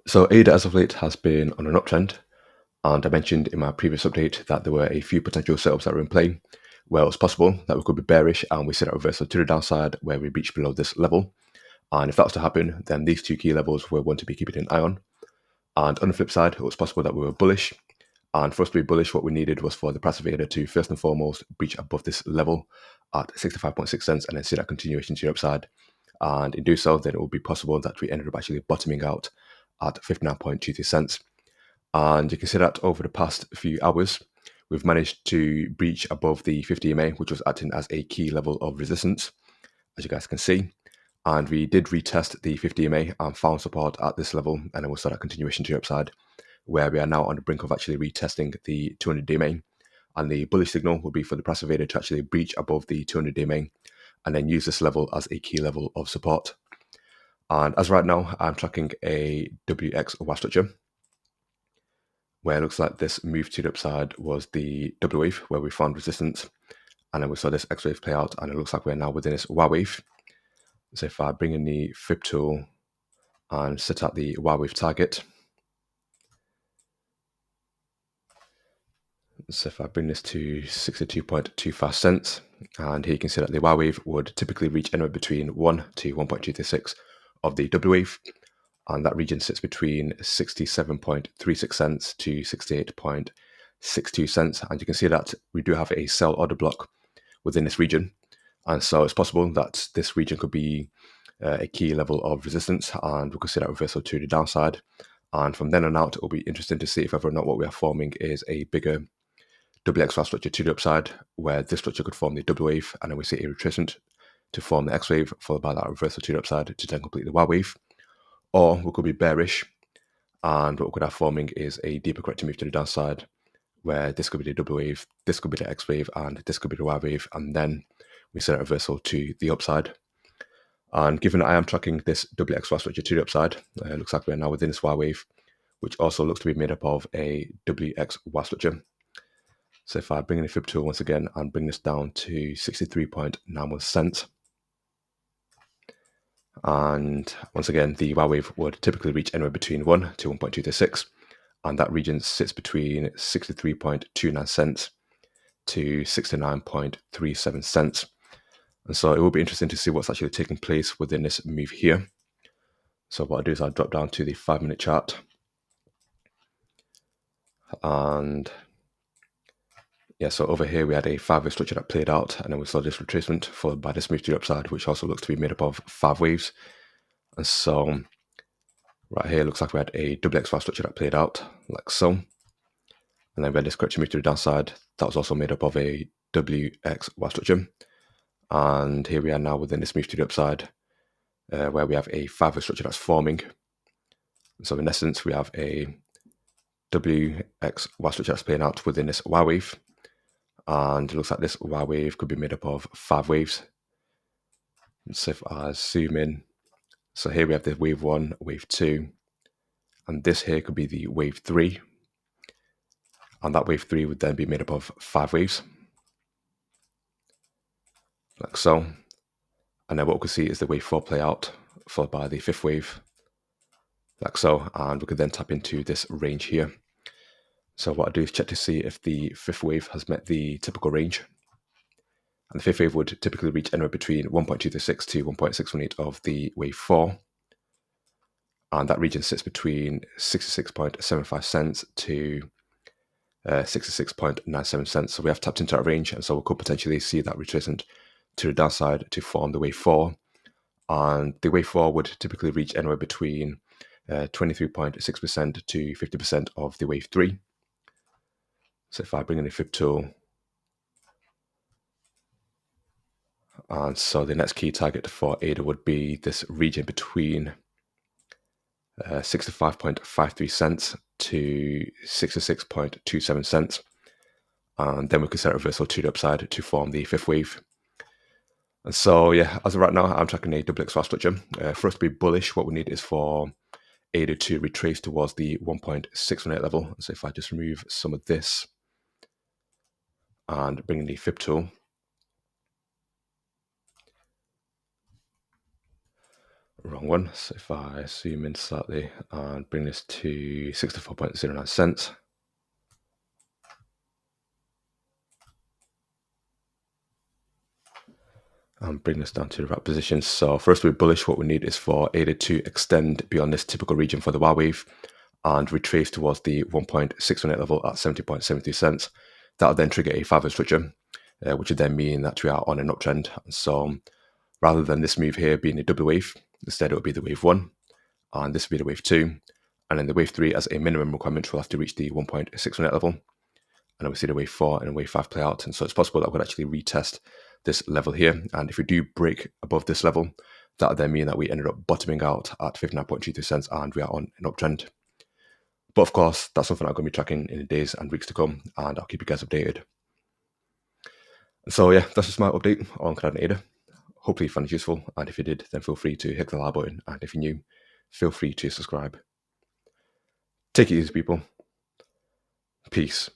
So ADA as of late has been on an uptrend, and I mentioned in my previous update that there were a few potential setups that were in play where it's possible that we could be bearish and we see that reversal to the downside where we reach below this level. And if that was to happen, then these two key levels were one to be keeping an eye on. And on the flip side, it was possible that we were bullish. And for us to be bullish, what we needed was for the price of ADA to first and foremost breach above this level at 65.6 cents and then see that continuation to the upside. And in doing so, then it would be possible that we ended up actually bottoming out at 59.23 cents. And you can see that over the past few hours, we've managed to breach above the 50 EMA, which was acting as a key level of resistance, as you guys can see. And we did retest the 50 EMA and found support at this level, and then we saw that continuation to the upside, where we are now on the brink of actually retesting the 200 EMA. And the bullish signal will be for the price of ADA to actually breach above the 200 EMA and then use this level as a key level of support. And as right now, I'm tracking a WX WA structure, where it looks like this move to the upside was the W wave, where we found resistance, and then we saw this X wave play out, and it looks like we're now within this Y wave. So if I bring in the Fib tool and set out the Y wave target, so if I bring this to 62.25 cents, and here you can see that the Y wave would typically reach anywhere between 1 to 1.236 of the W wave, and that region sits between 67.36 cents to 68.62 cents. And you can see that we do have a sell order block within this region. And so it's possible that this region could be a key level of resistance, and we could see that reversal to the downside. And from then on out, it will be interesting to see if whether or not what we are forming is a bigger WXY structure to the upside, where this structure could form the W wave, and then we see a retracement to form the X wave, followed by that reversal to the upside to then complete the Y wave. Or we could be bearish, and what we could have forming is a deeper corrective move to the downside, where this could be the W wave, this could be the X wave, and this could be the Y wave, and then we set a reversal to the upside. And given that I am tracking this WXY structure to the upside, it looks like we're now within this Y wave, which also looks to be made up of a WXY structure. So if I bring in the Fib tool once again and bring this down to 63.91 cents, and once again, the Y wave would typically reach anywhere between 1 to 1.236, and that region sits between 63.29 cents to 69.37 cents. And so it will be interesting to see what's actually taking place within this move here. So what I'll do is I'll drop down to the 5-minute chart, and yeah, so over here we had a 5-wave structure that played out, and then we saw this retracement followed by this move to the upside, which also looks to be made up of 5 waves. And so right here looks like we had a WXY structure that played out like so, and then we had this correction move to the downside that was also made up of a WXY structure. And here we are now within this move to the upside, where we have a 5-wave structure that's forming. So in essence, we have a WXY structure that's playing out within this Y wave, and it looks like this Y wave could be made up of 5 waves. So if I zoom in, so here we have the wave 1, wave 2, and this here could be the wave 3, and that wave 3 would then be made up of 5 waves, like so. And then what we could see is the wave 4 play out, followed by the 5th wave, like so, and we could then tap into this range here. So what I do is check to see if the 5th wave has met the typical range. And the 5th wave would typically reach anywhere between 1.236 to 1.618 of the wave 4. And that region sits between 66.75 cents to 66.97 cents. So we have tapped into that range, and so we could potentially see that retracement to the downside to form the wave 4. And the wave 4 would typically reach anywhere between 23.6% to 50% of the wave 3. So if I bring in the Fib tool, and so the next key target for ADA would be this region between 65.53 cents to 66.27 cents. And then we could set a reversal to the upside to form the 5th wave. And so, yeah, as of right now, I'm tracking a WXY structure. For us to be bullish, what we need is for ADA to retrace towards the 1.618 level. So if I just remove some of this and bring in the Fib tool, Wrong one. So if I zoom in slightly and bring this to 64.09 cents. And bring this down to the right position. So for us to be bullish, what we need is for ADA to extend beyond this typical region for the Y wave and retrace towards the 1.618 level at 70.72 cents. That'll then trigger a 5-hour structure, which would then mean that we are on an uptrend. So rather than this move here being a double wave, instead it would be the wave 1, and this would be the wave 2. And then the wave 3, as a minimum requirement, will have to reach the 1.618 level. And then we see the wave 4 and wave 5 play out. And so it's possible that we could actually retest this level here. And if we do break above this level, that would then mean that we ended up bottoming out at 59.22 cents and we are on an uptrend. But of course, that's something I'm going to be tracking in the days and weeks to come, and I'll keep you guys updated. So yeah, that's just my update on Cardano ADA. Hopefully you found it useful, and if you did, then feel free to hit the like button, and if you're new, feel free to subscribe. Take it easy, people. Peace.